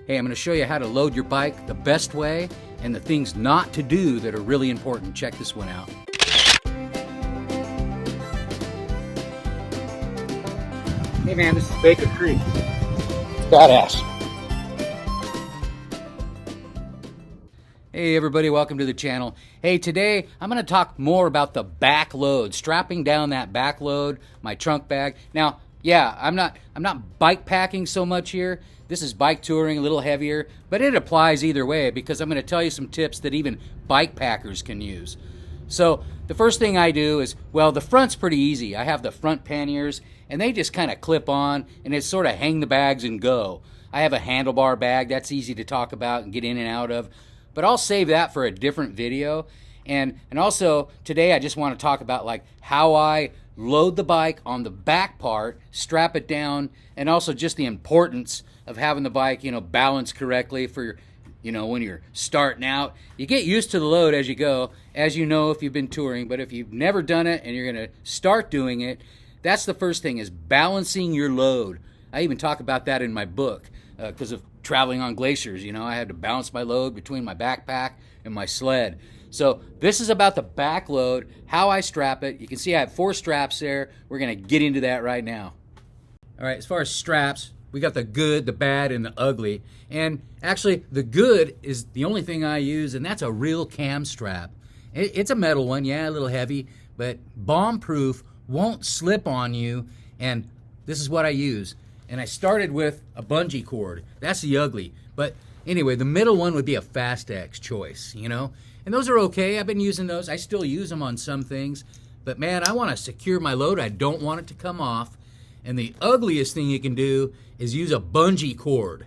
Hey, I'm going to show you how to load your bike the best way and the things not to do that are really important. Check this one out. Hey man, this is Baker Creek. It's badass. Hey everybody, welcome to the channel. Hey, today I'm going to talk more about the back load, strapping down that back load, my trunk bag. Now, yeah, I'm not bike packing so much here. This is bike touring, a little heavier, but it applies either way because I'm going to tell you some tips that even bike packers can use. So the first thing I do is, well, the front's pretty easy. I have the front panniers and they just kind of clip on and it's sort of hang the bags and go. I have a handlebar bag that's easy to talk about and get in and out of, but I'll save that for a different video. And also today I just want to talk about like how I load the bike on the back part, strap it down, and also just the importance of having the bike, balanced correctly for, when you're starting out. You get used to the load as you go, as you know if you've been touring, but if you've never done it and you're going to start doing it, that's the first thing, is balancing your load. I even talk about that in my book because of traveling on glaciers. I had to balance my load between my backpack and my sled. So this is about the back load, how I strap it. You can see I have 4 straps there. We're going to get into that right now. All right, as far as straps, we got the good, the bad, and the ugly. And actually, the good is the only thing I use, and that's a real cam strap. It's a metal one, yeah, a little heavy, but bomb-proof, won't slip on you, and this is what I use. And I started with a bungee cord. That's the ugly. But anyway, the middle one would be a Fast X choice, And those are okay. I've been using those. I still use them on some things. But man, I want to secure my load. I don't want it to come off. And the ugliest thing you can do is use a bungee cord.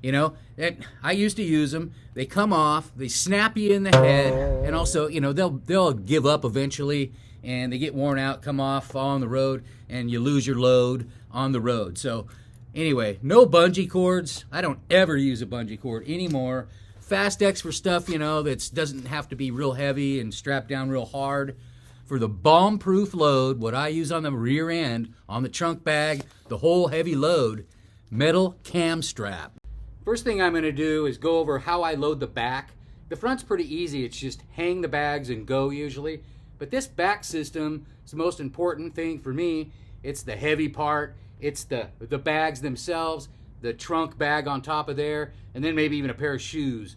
I used to use them. They come off, they snap you in the head, and also, they'll give up eventually, and they get worn out, come off, fall on the road, and you lose your load on the road. So anyway, no bungee cords. I don't ever use a bungee cord anymore. Fast X for stuff, that doesn't have to be real heavy and strapped down real hard. For the bomb-proof load, what I use on the rear end, on the trunk bag, the whole heavy load, metal cam strap. First thing I'm going to do is go over how I load the back. The front's pretty easy. It's just hang the bags and go usually. But this back system is the most important thing for me. It's the heavy part. It's the bags themselves, the trunk bag on top of there, and then maybe even a pair of shoes.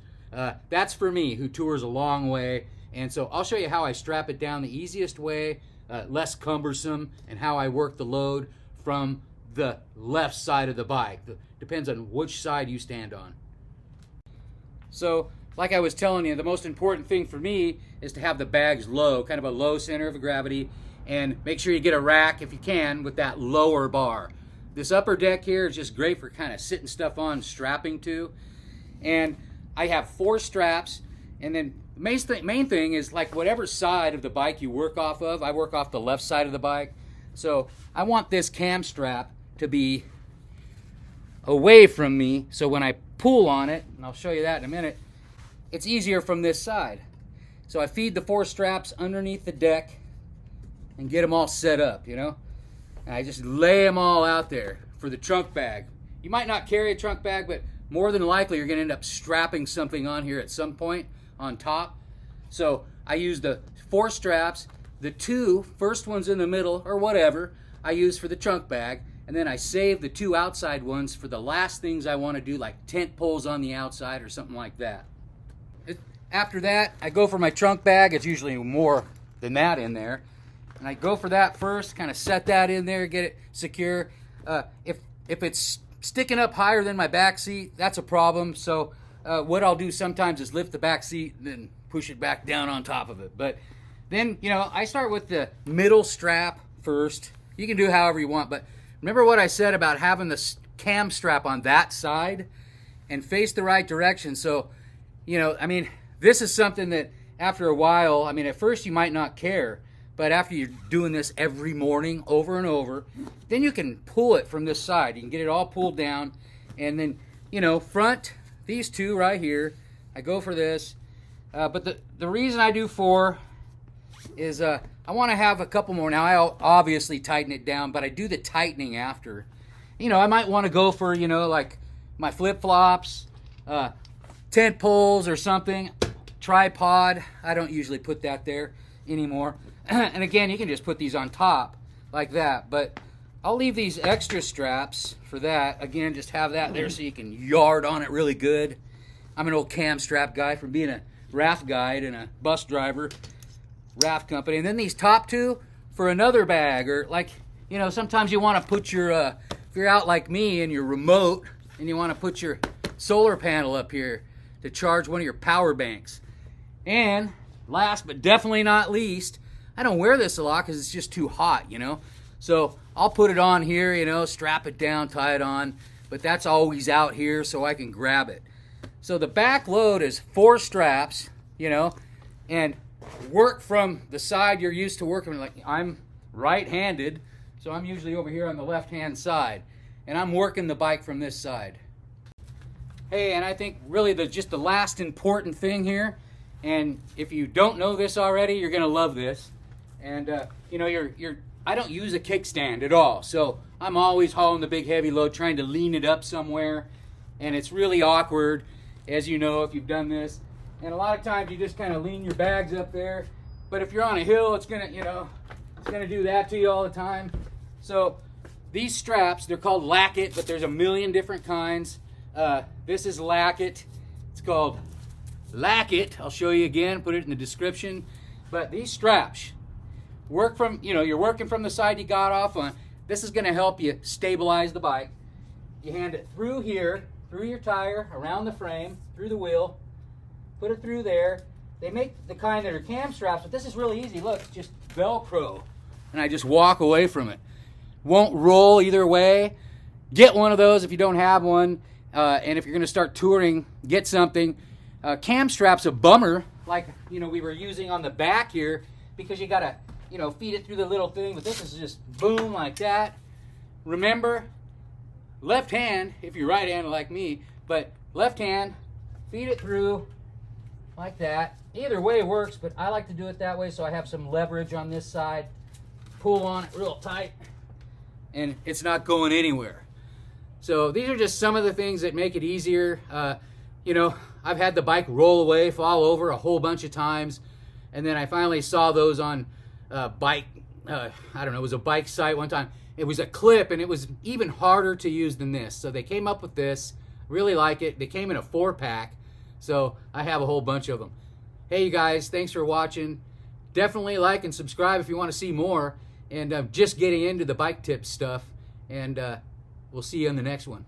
That's for me, who tours a long way. And so I'll show you how I strap it down the easiest way, less cumbersome, and how I work the load from the left side of the bike. Depends on which side you stand on. So, like I was telling you, the most important thing for me is to have the bags low, kind of a low center of gravity, and make sure you get a rack if you can with that lower bar. This upper deck here is just great for kind of sitting stuff on, strapping to. And I have 4 straps, and then the main thing is like whatever side of the bike you work off of. I work off the left side of the bike. So I want this cam strap to be away from me, so when I pull on it, and I'll show you that in a minute, it's easier from this side. So I feed the 4 straps underneath the deck and get them all set up, And I just lay them all out there for the trunk bag. You might not carry a trunk bag, but more than likely you're going to end up strapping something on here at some point on top. So I use the 4 straps, the 2 first ones in the middle, or whatever, I use for the trunk bag, and then I save the 2 outside ones for the last things I want to do, like tent poles on the outside or something like that. After that, I go for my trunk bag. It's usually more than that in there. And I go for that first, kind of set that in there, get it secure. If it's sticking up higher than my back seat, that's a problem. So what I'll do sometimes is lift the back seat and then push it back down on top of it. But then, I start with the middle strap first. You can do however you want, but remember what I said about having the cam strap on that side and face the right direction. So, this is something that after a while, at first you might not care, but after you're doing this every morning over and over, then you can pull it from this side. You can get it all pulled down, and then, front, these 2 right here, I go for this. But the reason I do 4 is I want to have a couple more. Now, I'll obviously tighten it down, but I do the tightening after. I might want to go for, like my flip-flops, tent poles or something, tripod. I don't usually put that there anymore. And again, you can just put these on top like that, but I'll leave these extra straps for that. Again, just have that there so you can yard on it really good. I'm an old cam strap guy from being a raft guide and a bus driver, raft company. And then these top two for another bag, or like, you know, sometimes you want to put your, if you're out like me and you're remote and you want to put your solar panel up here to charge one of your power banks. And last but definitely not least, I don't wear this a lot because it's just too hot, you know. So I'll put it on here, you know, strap it down, tie it on, but that's always out here so I can grab it. So the back load is 4 straps, you know, and work from the side you're used to working. Like, I'm right-handed, so I'm usually over here on the left-hand side, and I'm working the bike from this side. Hey, and I think really just the last important thing here, and if you don't know this already, you're gonna love this. And you know, I don't use a kickstand at all, so I'm always hauling the big heavy load, trying to lean it up somewhere, and it's really awkward, as you know if you've done this. And a lot of times you just kind of lean your bags up there, but if you're on a hill, it's gonna, you know, it's gonna do that to you all the time. So these straps, they're called Lacket, but there's a million different kinds. This is Lacket. It's called Lacket. I'll show you again, put it in the description. But these straps work from, you know, you're working from the side you got off on. This is gonna help you stabilize the bike. You hand it through here, through your tire, around the frame, through the wheel, put it through there. They make the kind that are cam straps, but this is really easy. Look, it's just Velcro. And I just walk away from it. Won't roll either way. Get one of those if you don't have one. And if you're gonna start touring, get something. Cam strap's a bummer, like, you know, we were using on the back here, because you gotta, you know, feed it through the little thing, but this is just boom, like that. Remember, left hand, if you're right-handed like me, but left hand, feed it through like that. Either way works, but I like to do it that way so I have some leverage on this side. Pull on it real tight, and it's not going anywhere. So these are just some of the things that make it easier. You know, I've had the bike roll away, fall over a whole bunch of times, and then I finally saw those on bike, I don't know, it was a bike site one time. It was a clip, and it was even harder to use than this. So they came up with this, really like it. They came in a 4-pack, so I have a whole bunch of them. Hey, you guys, thanks for watching. Definitely like and subscribe if you want to see more. And just getting into the bike tips stuff. And we'll see you on the next one.